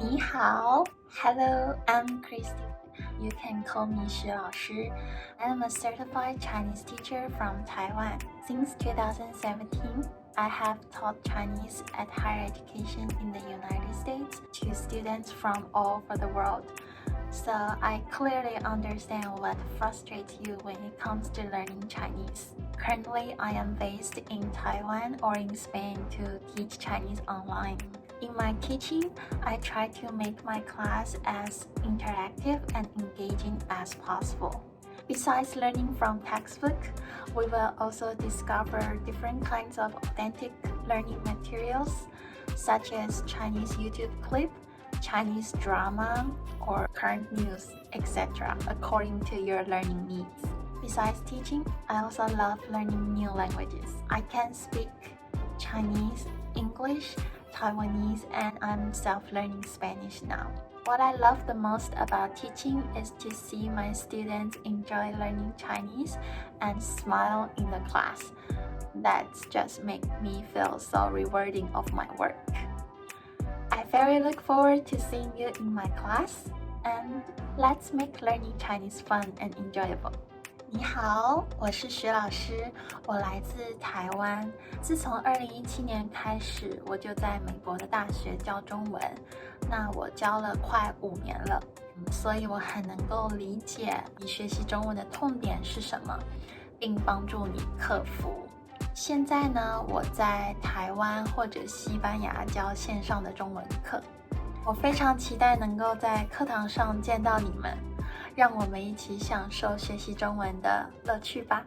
你好 Hello, I'm Christy. You can call me 徐老师. I am a certified Chinese teacher from Taiwan. Since 2017, I have taught Chinese at higher education in the United States to students from all over the world. So I clearly understand what frustrates you when it comes to learning Chinese. Currently, I am based in Taiwan or in Spain to teach Chinese online. In my teaching, I try to make my class as interactive and engaging as possible. Besides learning from textbook, we will also discover different kinds of authentic learning materials, such as Chinese YouTube clip, Chinese drama, or current news, etc., according to your learning needs. Besides teaching, I also love learning new languages. I can speak Chinese, English, Taiwanese, and I'm self-learning Spanish now. What I love the most about teaching is to see my students enjoy learning Chinese and smile in the class. That just makes me feel so rewarding of my work. I very look forward to seeing you in my class, and let's make learning Chinese fun and enjoyable. 你好，我是徐老师，我来自台湾。自从2017年开始，我就在美国的大学教中文。那我教了快5年了，所以我很能够理解你学习中文的痛点是什么，并帮助你克服。现在呢，我在台湾或者西班牙教线上的中文课。我非常期待能够在课堂上见到你们。让我们一起享受学习中文的乐趣吧。